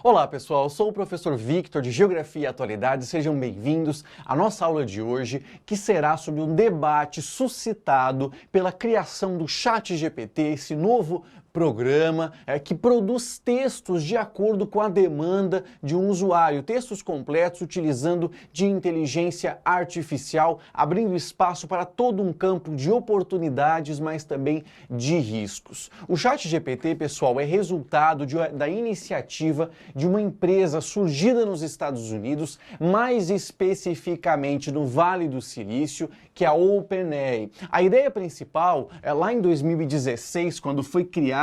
Olá pessoal, eu sou o professor Victor de Geografia e Atualidades, sejam bem-vindos à nossa aula de hoje, que será sobre um debate suscitado pela criação do ChatGPT, esse novo programa que produz textos de acordo com a demanda de um usuário, textos completos utilizando de inteligência artificial, abrindo espaço para todo um campo de oportunidades, mas também de riscos. O ChatGPT, pessoal, é resultado da iniciativa de uma empresa surgida nos Estados Unidos, mais especificamente no Vale do Silício, que é a OpenAI. A ideia principal, lá em 2016, quando foi criado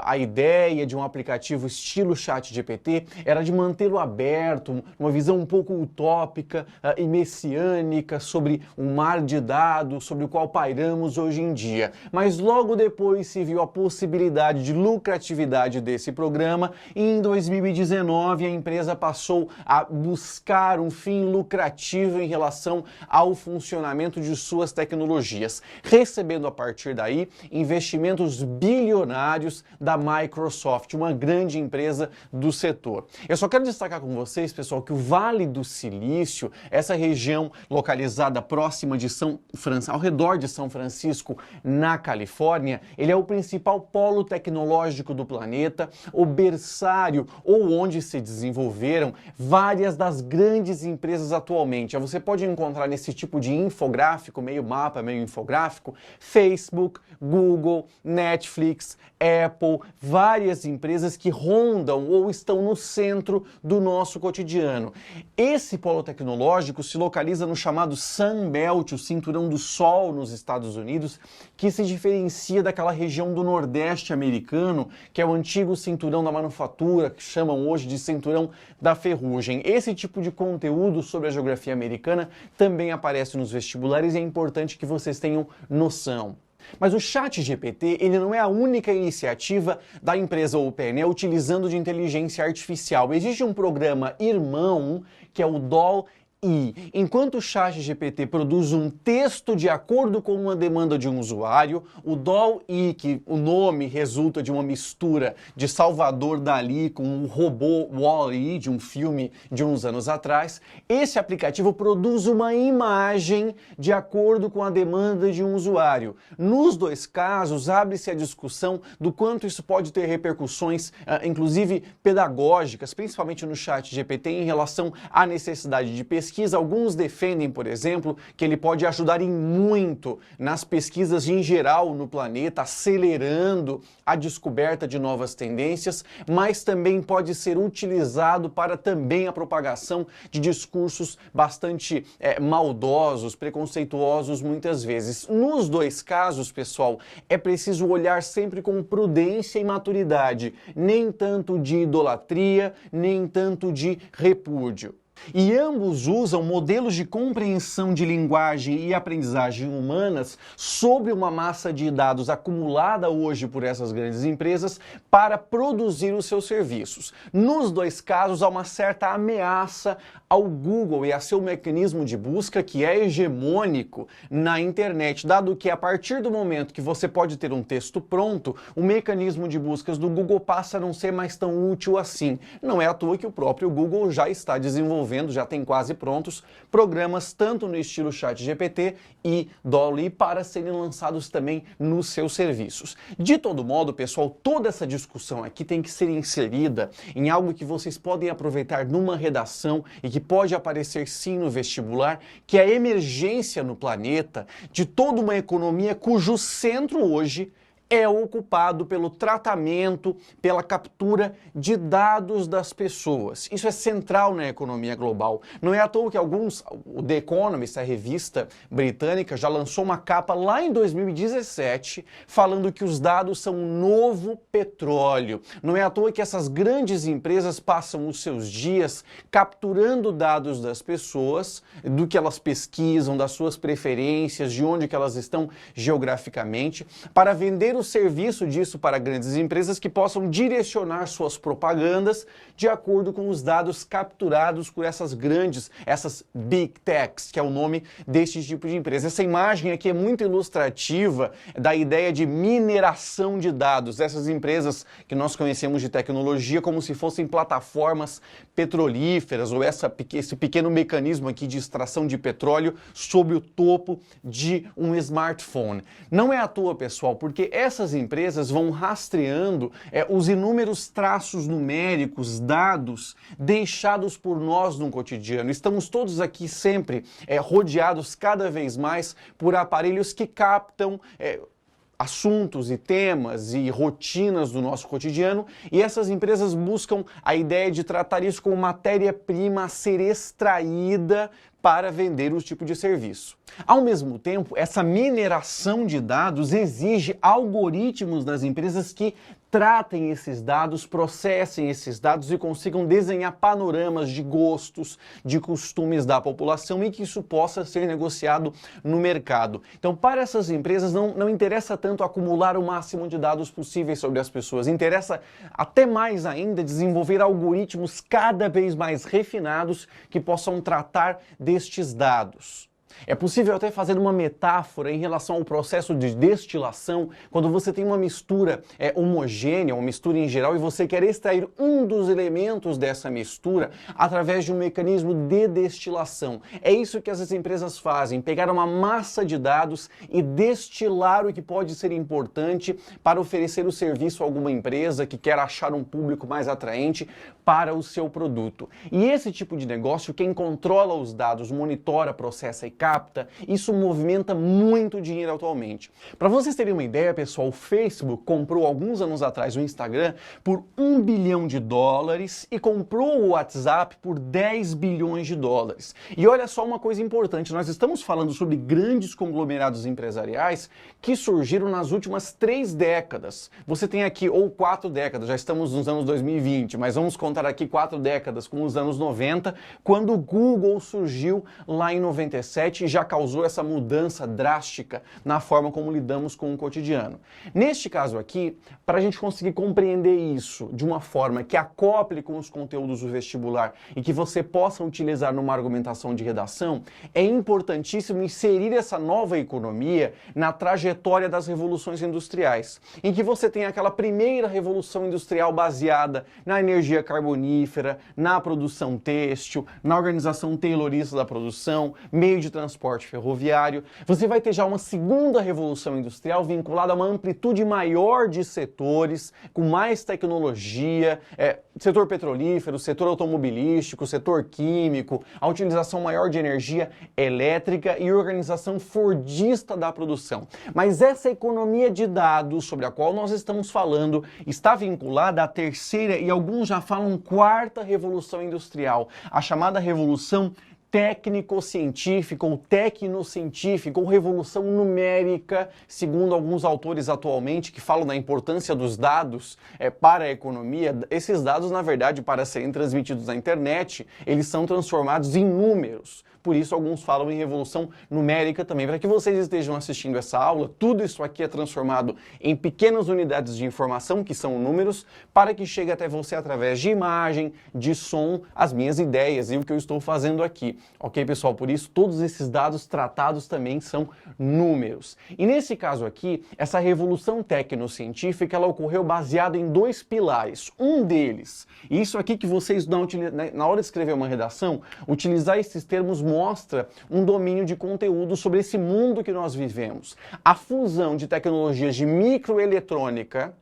a ideia de um aplicativo estilo ChatGPT, era de mantê-lo aberto, uma visão um pouco utópica e messiânica sobre um mar de dados sobre o qual pairamos hoje em dia. Mas logo depois se viu a possibilidade de lucratividade desse programa e em 2019 a empresa passou a buscar um fim lucrativo em relação ao funcionamento de suas tecnologias, recebendo a partir daí investimentos bilionários da Microsoft, uma grande empresa do setor. Eu só quero destacar com vocês, pessoal, que o Vale do Silício, essa região localizada próxima de ao redor de São Francisco, na Califórnia, ele é o principal polo tecnológico do planeta, o berçário ou onde se desenvolveram várias das grandes empresas atualmente. Você pode encontrar nesse tipo de infográfico, meio mapa, meio infográfico, Facebook, Google, Netflix, Apple, várias empresas que rondam ou estão no centro do nosso cotidiano. Esse polo tecnológico se localiza no chamado Sun Belt, o cinturão do Sol nos Estados Unidos, que se diferencia daquela região do Nordeste americano, que é o antigo cinturão da manufatura, que chamam hoje de cinturão da ferrugem. Esse tipo de conteúdo sobre a geografia americana também aparece nos vestibulares e é importante que vocês tenham noção. Mas o ChatGPT, ele não é a única iniciativa da empresa OpenAI utilizando de inteligência artificial. Existe um programa irmão, que é o DALL-E. Enquanto o ChatGPT produz um texto de acordo com uma demanda de um usuário, o DALL-E, que o nome resulta de uma mistura de Salvador Dalí com o robô Wall-E, de um filme de uns anos atrás, esse aplicativo produz uma imagem de acordo com a demanda de um usuário. Nos dois casos, abre-se a discussão do quanto isso pode ter repercussões, inclusive pedagógicas, principalmente no ChatGPT, em relação à necessidade de pesquisa. Alguns defendem, por exemplo, que ele pode ajudar em muito nas pesquisas em geral no planeta, acelerando a descoberta de novas tendências, mas também pode ser utilizado para também a propagação de discursos bastante maldosos, preconceituosos muitas vezes. Nos dois casos, pessoal, é preciso olhar sempre com prudência e maturidade, nem tanto de idolatria, nem tanto de repúdio. E ambos usam modelos de compreensão de linguagem e aprendizagem humanas sobre uma massa de dados acumulada hoje por essas grandes empresas para produzir os seus serviços. Nos dois casos, há uma certa ameaça ao Google e a seu mecanismo de busca que é hegemônico na internet, dado que a partir do momento que você pode ter um texto pronto, o mecanismo de buscas do Google passa a não ser mais tão útil assim. Não é à toa que o próprio Google já está desenvolvendo, já tem quase prontos, programas tanto no estilo ChatGPT e DALL-E para serem lançados também nos seus serviços. De todo modo, pessoal, toda essa discussão aqui tem que ser inserida em algo que vocês podem aproveitar numa redação e que pode aparecer sim no vestibular, que é a emergência no planeta de toda uma economia cujo centro hoje é ocupado pelo tratamento, pela captura de dados das pessoas. Isso é central na economia global. Não é à toa que o The Economist, a revista britânica, já lançou uma capa lá em 2017 falando que os dados são um novo petróleo. Não é à toa que essas grandes empresas passam os seus dias capturando dados das pessoas, do que elas pesquisam, das suas preferências, de onde que elas estão geograficamente, para vender o serviço disso para grandes empresas que possam direcionar suas propagandas de acordo com os dados capturados por essas Big Techs, que é o nome deste tipo de empresa. Essa imagem aqui é muito ilustrativa da ideia de mineração de dados, essas empresas que nós conhecemos de tecnologia como se fossem plataformas petrolíferas, ou esse pequeno mecanismo aqui de extração de petróleo sobre o topo de um smartphone. Não é à toa, pessoal, porque essas empresas vão rastreando os inúmeros traços numéricos, dados deixados por nós no cotidiano. Estamos todos aqui sempre rodeados cada vez mais por aparelhos que captam assuntos e temas e rotinas do nosso cotidiano, e essas empresas buscam a ideia de tratar isso como matéria-prima a ser extraída para vender o tipo de serviço. Ao mesmo tempo, essa mineração de dados exige algoritmos das empresas que tratem esses dados, processem esses dados e consigam desenhar panoramas de gostos, de costumes da população e que isso possa ser negociado no mercado. Então, para essas empresas, não interessa tanto acumular o máximo de dados possíveis sobre as pessoas, interessa até mais ainda desenvolver algoritmos cada vez mais refinados que possam tratar destes dados. É possível até fazer uma metáfora em relação ao processo de destilação, quando você tem uma mistura homogênea, uma mistura em geral, e você quer extrair um dos elementos dessa mistura através de um mecanismo de destilação. É isso que essas empresas fazem, pegar uma massa de dados e destilar o que pode ser importante para oferecer o serviço a alguma empresa que quer achar um público mais atraente para o seu produto. E esse tipo de negócio, quem controla os dados, monitora, processa e capta, isso movimenta muito dinheiro atualmente. Para vocês terem uma ideia, pessoal, o Facebook comprou alguns anos atrás o Instagram por $1 bilhão e comprou o WhatsApp por $10 bilhões. E olha só uma coisa importante, nós estamos falando sobre grandes conglomerados empresariais que surgiram nas últimas 3 décadas. Você tem aqui, ou 4 décadas, já estamos nos anos 2020, mas vamos contar aqui 4 décadas, com os anos 90, quando o Google surgiu lá em 97 e já causou essa mudança drástica na forma como lidamos com o cotidiano. Neste caso aqui, para a gente conseguir compreender isso de uma forma que acople com os conteúdos do vestibular e que você possa utilizar numa argumentação de redação, é importantíssimo inserir essa nova economia na trajetória das revoluções industriais, em que você tem aquela primeira revolução industrial baseada na energia carbonífera, na produção têxtil, na organização taylorista da produção, meio de transporte ferroviário. Você vai ter já uma segunda revolução industrial vinculada a uma amplitude maior de setores, com mais tecnologia, setor petrolífero, setor automobilístico, setor químico, a utilização maior de energia elétrica e organização fordista da produção. Mas essa economia de dados sobre a qual nós estamos falando está vinculada à terceira e alguns já falam quarta revolução industrial, a chamada revolução técnico-científica ou tecnocientífica ou revolução numérica, segundo alguns autores atualmente que falam da importância dos dados para a economia. Esses dados, na verdade, para serem transmitidos na internet, eles são transformados em números. Por isso, alguns falam em revolução numérica também. Para que vocês estejam assistindo essa aula, tudo isso aqui é transformado em pequenas unidades de informação, que são números, para que chegue até você através de imagem, de som, as minhas ideias e o que eu estou fazendo aqui. Ok, pessoal? Por isso, todos esses dados tratados também são números. E nesse caso aqui, essa revolução tecnocientífica, ela ocorreu baseada em 2 pilares. Um deles, e isso aqui que vocês, na hora de escrever uma redação, utilizar esses termos mostra um domínio de conteúdo sobre esse mundo que nós vivemos. A fusão de tecnologias de microeletrônica,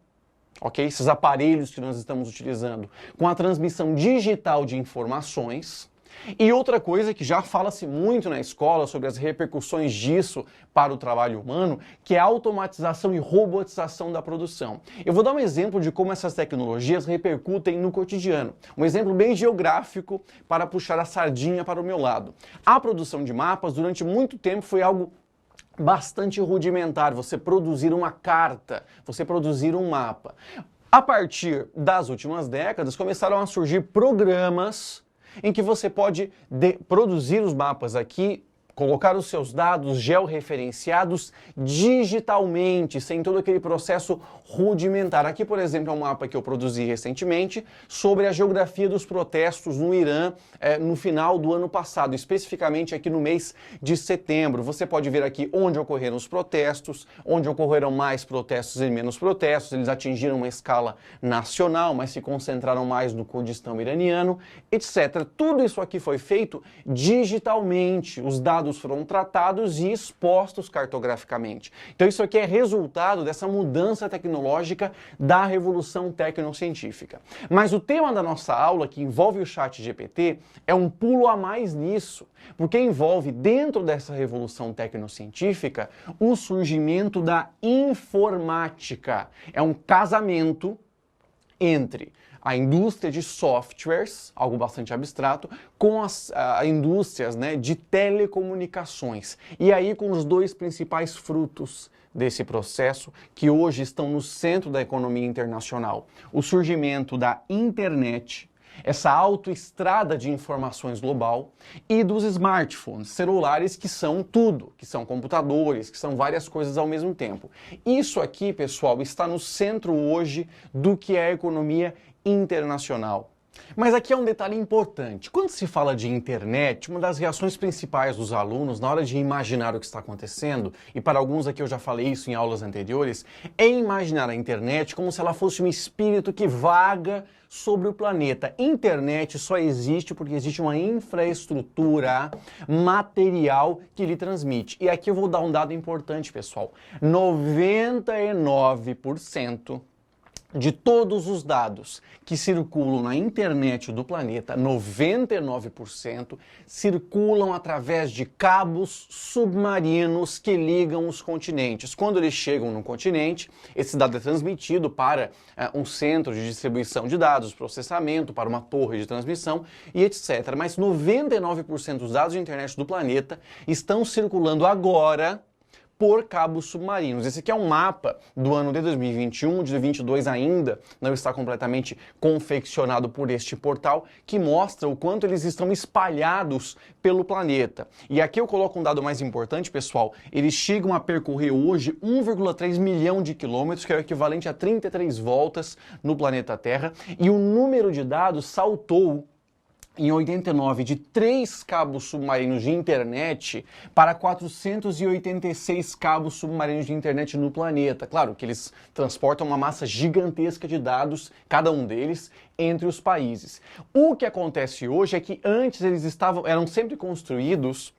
ok? Esses aparelhos que nós estamos utilizando, com a transmissão digital de informações. E outra coisa que já fala-se muito na escola sobre as repercussões disso para o trabalho humano, que é a automatização e robotização da produção. Eu vou dar um exemplo de como essas tecnologias repercutem no cotidiano. Um exemplo bem geográfico para puxar a sardinha para o meu lado. A produção de mapas durante muito tempo foi algo bastante rudimentar, você produzir uma carta, você produzir um mapa. A partir das últimas décadas começaram a surgir programas em que você pode produzir os mapas aqui colocar os seus dados georreferenciados digitalmente, sem todo aquele processo rudimentar. Aqui, por exemplo, é um mapa que eu produzi recentemente sobre a geografia dos protestos no Irã no final do ano passado, especificamente aqui no mês de setembro. Você pode ver aqui onde ocorreram os protestos, onde ocorreram mais protestos e menos protestos. Eles atingiram uma escala nacional, mas se concentraram mais no Kurdistão iraniano, etc. Tudo isso aqui foi feito digitalmente. Os dados foram tratados e expostos cartograficamente. Então isso aqui é resultado dessa mudança tecnológica da revolução tecnocientífica. Mas o tema da nossa aula, que envolve o ChatGPT, é um pulo a mais nisso, porque envolve, dentro dessa revolução tecnocientífica, o surgimento da informática. É um casamento entre a indústria de softwares, algo bastante abstrato, com as indústrias, né, de telecomunicações. E aí com os dois principais frutos desse processo, que hoje estão no centro da economia internacional. O surgimento da internet, essa autoestrada de informações global, e dos smartphones, celulares, que são tudo, que são computadores, que são várias coisas ao mesmo tempo. Isso aqui, pessoal, está no centro hoje do que é a economia internacional. Mas aqui é um detalhe importante. Quando se fala de internet, uma das reações principais dos alunos na hora de imaginar o que está acontecendo, e para alguns aqui eu já falei isso em aulas anteriores, é imaginar a internet como se ela fosse um espírito que vaga sobre o planeta. Internet só existe porque existe uma infraestrutura material que lhe transmite. E aqui eu vou dar um dado importante, pessoal. 99% de todos os dados que circulam na internet do planeta, 99% circulam através de cabos submarinos que ligam os continentes. Quando eles chegam no continente, esse dado é transmitido para um centro de distribuição de dados, processamento, para uma torre de transmissão e etc. Mas 99% dos dados de internet do planeta estão circulando agora por cabos submarinos. Esse aqui é um mapa do ano de 2021, de 2022 ainda não está completamente confeccionado por este portal, que mostra o quanto eles estão espalhados pelo planeta. E aqui eu coloco um dado mais importante, pessoal, eles chegam a percorrer hoje 1,3 milhão de quilômetros, que é o equivalente a 33 voltas no planeta Terra, e o número de dados saltou em 89 de 3 cabos submarinos de internet para 486 cabos submarinos de internet no planeta. Claro que eles transportam uma massa gigantesca de dados, cada um deles, entre os países. O que acontece hoje é que antes eles eram sempre construídos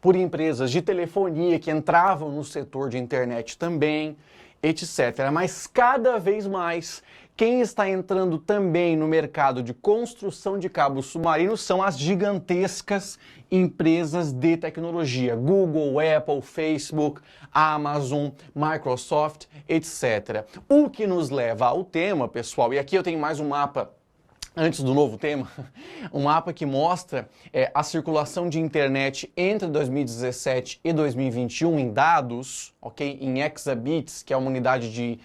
por empresas de telefonia que entravam no setor de internet também, etc. Mas cada vez mais, quem está entrando também no mercado de construção de cabos submarinos são as gigantescas empresas de tecnologia. Google, Apple, Facebook, Amazon, Microsoft, etc. O que nos leva ao tema, pessoal, e aqui eu tenho mais um mapa antes do novo tema, um mapa que mostra a circulação de internet entre 2017 e 2021 em dados, ok? Em exabits, que é uma unidade de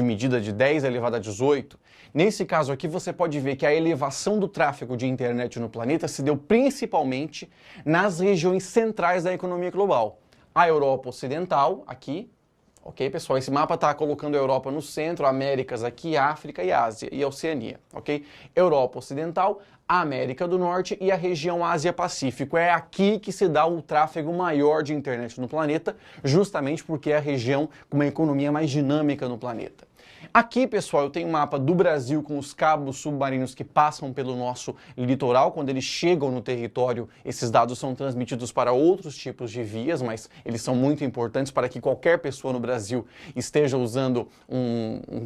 medida de 10 elevado a 18. Nesse caso aqui, você pode ver que a elevação do tráfego de internet no planeta se deu principalmente nas regiões centrais da economia global. A Europa Ocidental, aqui. Ok, pessoal? Esse mapa está colocando a Europa no centro, Américas aqui, África e Ásia e Oceania, ok? Europa Ocidental, América do Norte e a região Ásia-Pacífico. É aqui que se dá o tráfego maior de internet no planeta, justamente porque é a região com uma economia mais dinâmica no planeta. Aqui, pessoal, eu tenho um mapa do Brasil com os cabos submarinos que passam pelo nosso litoral. Quando eles chegam no território, esses dados são transmitidos para outros tipos de vias, mas eles são muito importantes para que qualquer pessoa no Brasil esteja usando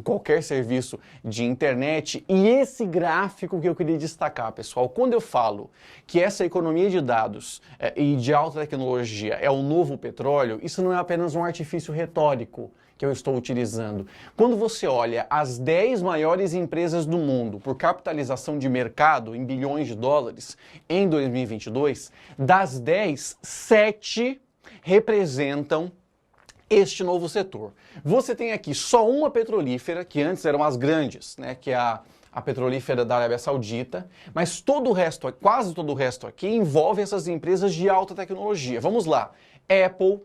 qualquer serviço de internet. E esse gráfico que eu queria destacar, pessoal, quando eu falo que essa economia de dados e de alta tecnologia é o novo petróleo, isso não é apenas um artifício retórico que eu estou utilizando. Quando você olha as 10 maiores empresas do mundo por capitalização de mercado em bilhões de dólares em 2022, das 10, 7 representam este novo setor. Você tem aqui só uma petrolífera, que antes eram as grandes, né, que é a a petrolífera da Arábia Saudita, mas todo o resto, quase todo o resto aqui envolve essas empresas de alta tecnologia. Vamos lá, Apple,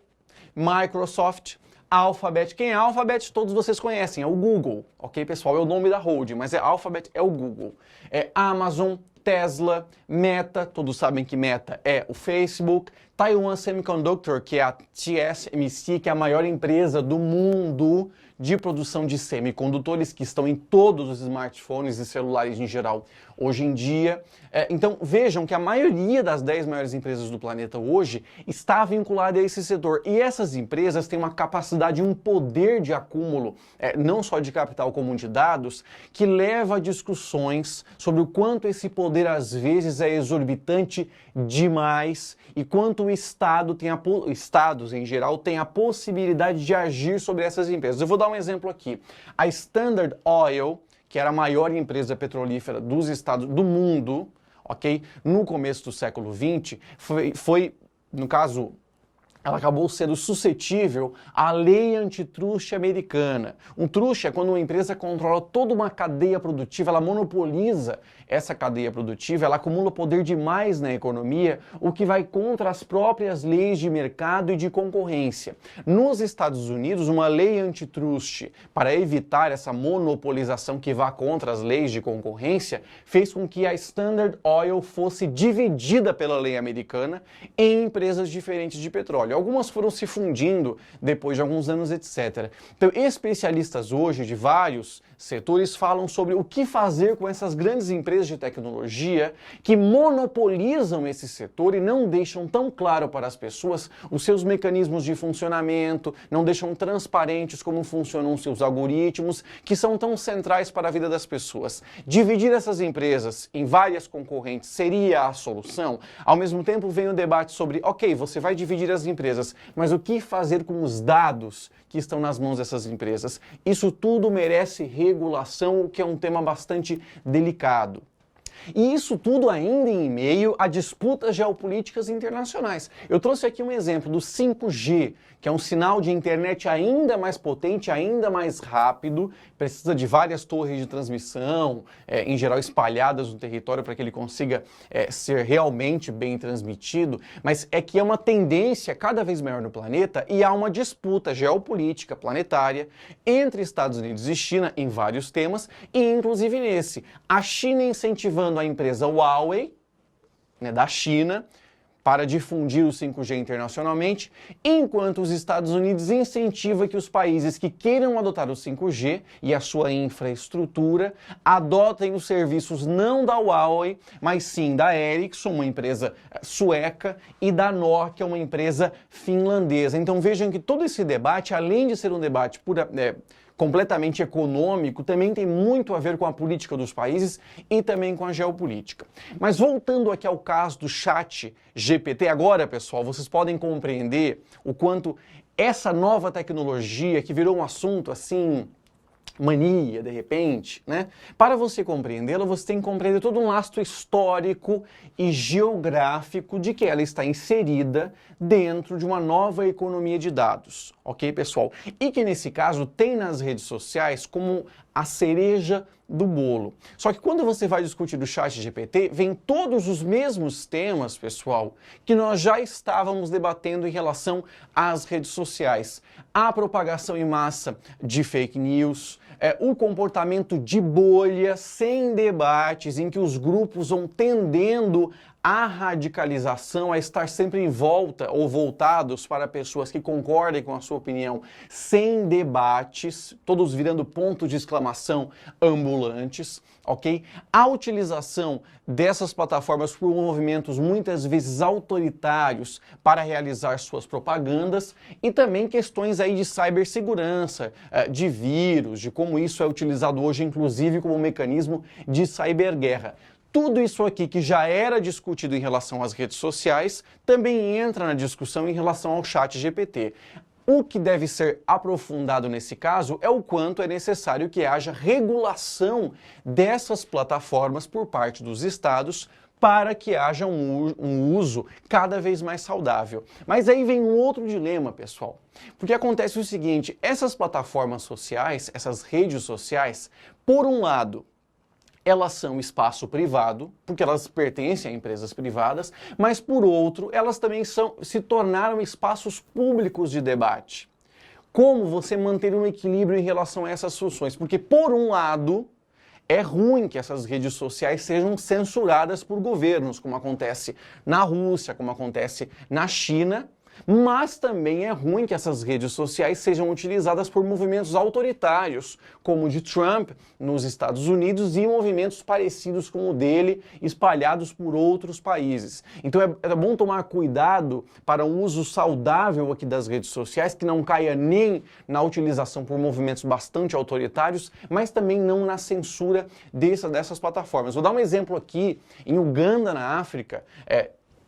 Microsoft, Alphabet. Quem é Alphabet? Todos vocês conhecem, é o Google, ok, pessoal? É o nome da holding, mas Alphabet é o Google. É Amazon, Tesla, Meta, todos sabem que Meta é o Facebook, Taiwan Semiconductor, que é a TSMC, que é a maior empresa do mundo de produção de semicondutores, que estão em todos os smartphones e celulares em geral hoje em dia. Então vejam que a maioria das 10 maiores empresas do planeta hoje está vinculada a esse setor. E essas empresas têm uma capacidade, um poder de acúmulo, não só de capital como de dados, que leva a discussões sobre o quanto esse poder às vezes é exorbitante demais e quanto o Estado Estados em geral têm a possibilidade de agir sobre essas empresas. Eu vou dar um exemplo aqui. A Standard Oil, que era a maior empresa petrolífera dos estados do mundo, ok? No começo do século XX, no caso, ela acabou sendo suscetível à lei antitruste americana. Um truste é quando uma empresa controla toda uma cadeia produtiva, ela monopoliza essa cadeia produtiva, ela acumula poder demais na economia, o que vai contra as próprias leis de mercado e de concorrência. Nos Estados Unidos, uma lei antitruste, para evitar essa monopolização que vá contra as leis de concorrência, fez com que a Standard Oil fosse dividida pela lei americana em empresas diferentes de petróleo. Algumas foram se fundindo depois de alguns anos, etc. Então, especialistas hoje de vários setores falam sobre o que fazer com essas grandes empresas de tecnologia que monopolizam esse setor e não deixam tão claro para as pessoas os seus mecanismos de funcionamento, não deixam transparentes como funcionam os seus algoritmos, que são tão centrais para a vida das pessoas. Dividir essas empresas em várias concorrentes seria a solução? Ao mesmo tempo, vem o debate sobre, ok, você vai dividir as empresas, mas o que fazer com os dados que estão nas mãos dessas empresas? Isso tudo merece regulação, o que é um tema bastante delicado. E isso tudo ainda em meio a disputas geopolíticas internacionais. Eu trouxe aqui um exemplo do 5G, que é um sinal de internet ainda mais potente, ainda mais rápido, precisa de várias torres de transmissão, em geral espalhadas no território para que ele consiga ser realmente bem transmitido, mas é que é uma tendência cada vez maior no planeta e há uma disputa geopolítica planetária entre Estados Unidos e China em vários temas, e inclusive nesse, a China incentivando a empresa Huawei, da China, para difundir o 5G internacionalmente, enquanto os Estados Unidos incentivam que os países que queiram adotar o 5G e a sua infraestrutura adotem os serviços não da Huawei, mas sim da Ericsson, uma empresa sueca, e da Nokia, uma empresa finlandesa. Então vejam que todo esse debate, além de ser um debate completamente econômico, também tem muito a ver com a política dos países e também com a geopolítica. Mas voltando aqui ao caso do ChatGPT, agora, pessoal, vocês podem compreender o quanto essa nova tecnologia, que virou um assunto assim, mania, de repente, Para você compreendê-la, você tem que compreender todo um lastro histórico e geográfico de que ela está inserida dentro de uma nova economia de dados, ok, pessoal? E que nesse caso tem nas redes sociais como a cereja do bolo. Só que quando você vai discutir do ChatGPT, vem todos os mesmos temas, pessoal, que nós já estávamos debatendo em relação às redes sociais. A propagação em massa de fake news, o comportamento de bolha sem debates, em que os grupos vão tendendo à radicalização, a estar sempre em volta ou voltados para pessoas que concordem com a sua opinião, sem debates, todos virando pontos de exclamação ambulantes, ok? A utilização dessas plataformas por movimentos muitas vezes autoritários para realizar suas propagandas e também questões aí de cibersegurança, de vírus, de como isso é utilizado hoje, inclusive como um mecanismo de ciberguerra. Tudo isso aqui que já era discutido em relação às redes sociais também entra na discussão em relação ao ChatGPT. O que deve ser aprofundado nesse caso é o quanto é necessário que haja regulação dessas plataformas por parte dos estados para que haja um uso cada vez mais saudável. Mas aí vem um outro dilema, pessoal. Porque acontece o seguinte, essas plataformas sociais, essas redes sociais, por um lado, elas são espaço privado, porque elas pertencem a empresas privadas, mas por outro, elas também se tornaram espaços públicos de debate. Como você manter um equilíbrio em relação a essas funções? Porque, por um lado, é ruim que essas redes sociais sejam censuradas por governos, como acontece na Rússia, como acontece na China, mas também é ruim que essas redes sociais sejam utilizadas por movimentos autoritários, como o de Trump nos Estados Unidos e movimentos parecidos com o dele, espalhados por outros países. Então é bom tomar cuidado para um uso saudável aqui das redes sociais, que não caia nem na utilização por movimentos bastante autoritários, mas também não na censura dessas plataformas. Vou dar um exemplo aqui. Em Uganda, na África,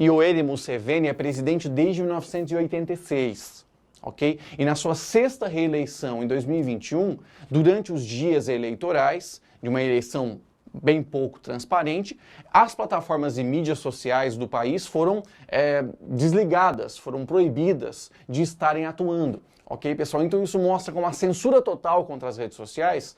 Yoweri Museveni é presidente desde 1986, ok? E na sua sexta reeleição em 2021, durante os dias eleitorais, de uma eleição bem pouco transparente, as plataformas e mídias sociais do país foram desligadas, foram proibidas de estarem atuando, ok, pessoal? Então isso mostra como a censura total contra as redes sociais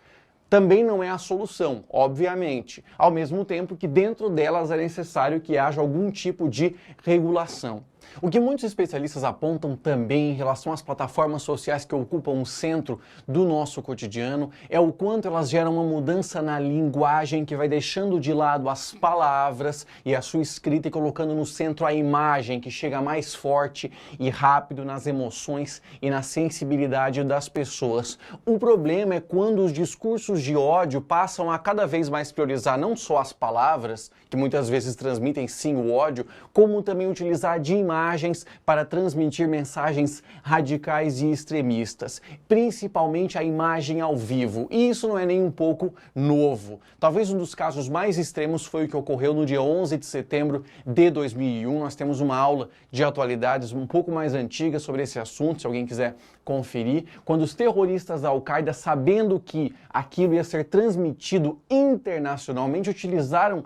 também não é a solução, obviamente, ao mesmo tempo que dentro delas é necessário que haja algum tipo de regulação. O que muitos especialistas apontam também em relação às plataformas sociais que ocupam o centro do nosso cotidiano é o quanto elas geram uma mudança na linguagem que vai deixando de lado as palavras e a sua escrita e colocando no centro a imagem que chega mais forte e rápido nas emoções e na sensibilidade das pessoas. O problema é quando os discursos de ódio passam a cada vez mais priorizar não só as palavras, que muitas vezes transmitem sim o ódio, como também utilizar de imagens para transmitir mensagens radicais e extremistas, principalmente a imagem ao vivo. E isso não é nem um pouco novo. Talvez um dos casos mais extremos foi o que ocorreu no dia 11 de setembro de 2001. Nós temos uma aula de atualidades um pouco mais antiga sobre esse assunto, se alguém quiser conferir, quando os terroristas da Al-Qaeda, sabendo que aquilo ia ser transmitido internacionalmente, utilizaram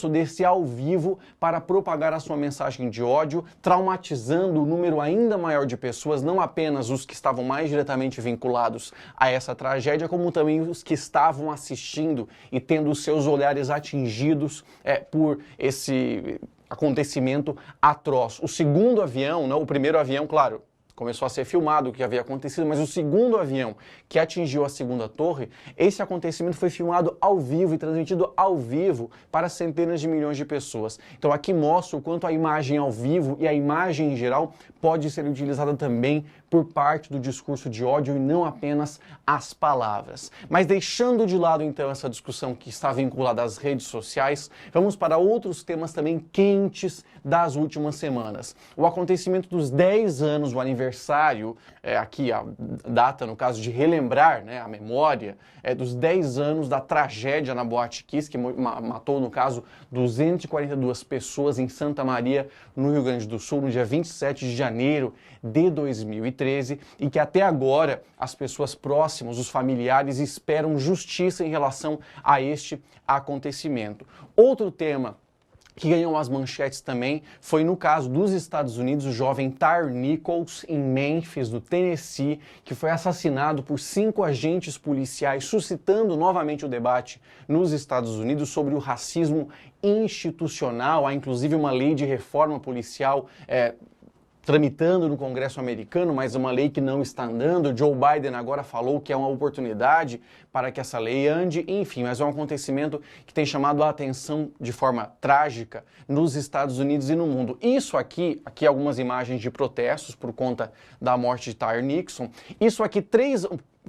desse ao vivo para propagar a sua mensagem de ódio, traumatizando um número ainda maior de pessoas, não apenas os que estavam mais diretamente vinculados a essa tragédia, como também os que estavam assistindo e tendo seus olhares atingidos por esse acontecimento atroz. O segundo avião, o primeiro avião, claro, começou a ser filmado o que havia acontecido, mas o segundo avião que atingiu a segunda torre, esse acontecimento foi filmado ao vivo e transmitido ao vivo para centenas de milhões de pessoas. Então aqui mostra o quanto a imagem ao vivo e a imagem em geral pode ser utilizada também por parte do discurso de ódio e não apenas as palavras. Mas deixando de lado então essa discussão que está vinculada às redes sociais, vamos para outros temas também quentes das últimas semanas. O acontecimento dos 10 anos, o aniversário, aqui a data no caso de relembrar, a memória dos 10 anos da tragédia na Boate Kiss, que matou no caso 242 pessoas em Santa Maria, no Rio Grande do Sul, no dia 27 de janeiro de 2013, e que até agora as pessoas próximas, os familiares, esperam justiça em relação a este acontecimento. Outro tema que ganhou as manchetes também foi no caso dos Estados Unidos, o jovem Tyre Nichols, em Memphis, no Tennessee, que foi assassinado por 5 agentes policiais, suscitando novamente o debate nos Estados Unidos sobre o racismo institucional. Há inclusive uma lei de reforma policial tramitando no Congresso americano, mas uma lei que não está andando. Joe Biden agora falou que é uma oportunidade para que essa lei ande, enfim, mas é um acontecimento que tem chamado a atenção de forma trágica nos Estados Unidos e no mundo. Isso aqui algumas imagens de protestos por conta da morte de Tyre Nichols. Isso aqui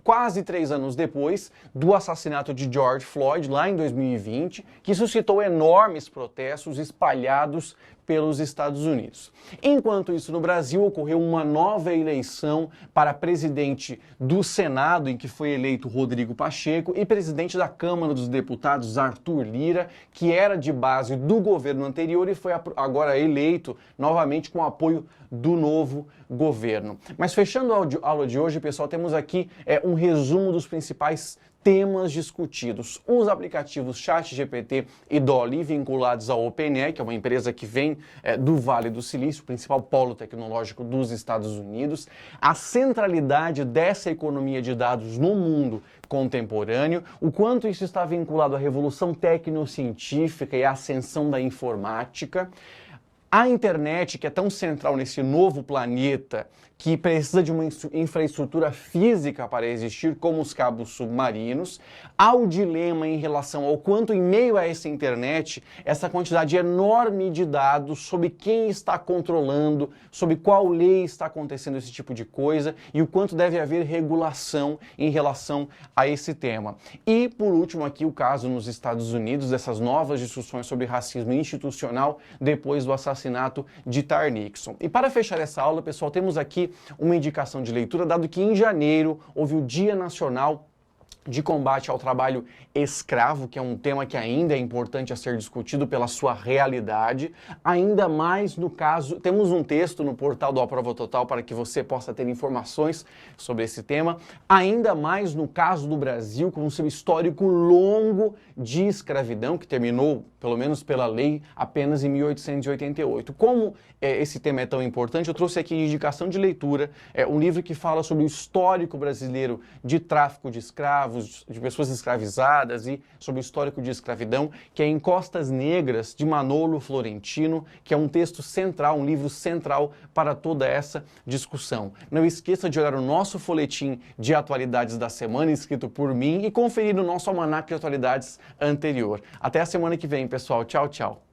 quase 3 anos depois do assassinato de George Floyd, lá em 2020, que suscitou enormes protestos espalhados pelos Estados Unidos. Enquanto isso, no Brasil, ocorreu uma nova eleição para presidente do Senado, em que foi eleito Rodrigo Pacheco, e presidente da Câmara dos Deputados, Arthur Lira, que era de base do governo anterior e foi agora eleito novamente com o apoio do novo governo. Mas fechando a aula de hoje, pessoal, temos aqui um resumo dos principais temas discutidos. Os aplicativos ChatGPT e DALL-E vinculados à OpenAI, que é uma empresa que vem do Vale do Silício, o principal polo tecnológico dos Estados Unidos, a centralidade dessa economia de dados no mundo contemporâneo, o quanto isso está vinculado à revolução tecnocientífica e à ascensão da informática, a internet, que é tão central nesse novo planeta, que precisa de uma infraestrutura física para existir, como os cabos submarinos, ao dilema em relação ao quanto, em meio a essa internet, essa quantidade enorme de dados sobre quem está controlando, sobre qual lei está acontecendo esse tipo de coisa e o quanto deve haver regulação em relação a esse tema. E, por último, aqui o caso nos Estados Unidos, dessas novas discussões sobre racismo institucional depois do assassinato de Tyre Nixon. E para fechar essa aula, pessoal, temos aqui uma indicação de leitura, dado que em janeiro houve o Dia Nacional de Combate ao Trabalho Escravo, que é um tema que ainda é importante a ser discutido pela sua realidade, ainda mais no caso, temos um texto no portal do Aprova Total para que você possa ter informações sobre esse tema, ainda mais no caso do Brasil, com o seu histórico longo de escravidão, que terminou, pelo menos pela lei, apenas em 1888. Como esse tema é tão importante, eu trouxe aqui indicação de leitura, um livro que fala sobre o histórico brasileiro de tráfico de escravos, de pessoas escravizadas e sobre o histórico de escravidão, que é Em Costas Negras, de Manolo Florentino, que é um texto central, um livro central para toda essa discussão. Não esqueça de olhar o nosso folhetim de atualidades da semana, escrito por mim, e conferir o nosso almanaque de atualidades anterior. Até a semana que vem, pessoal. Tchau, tchau.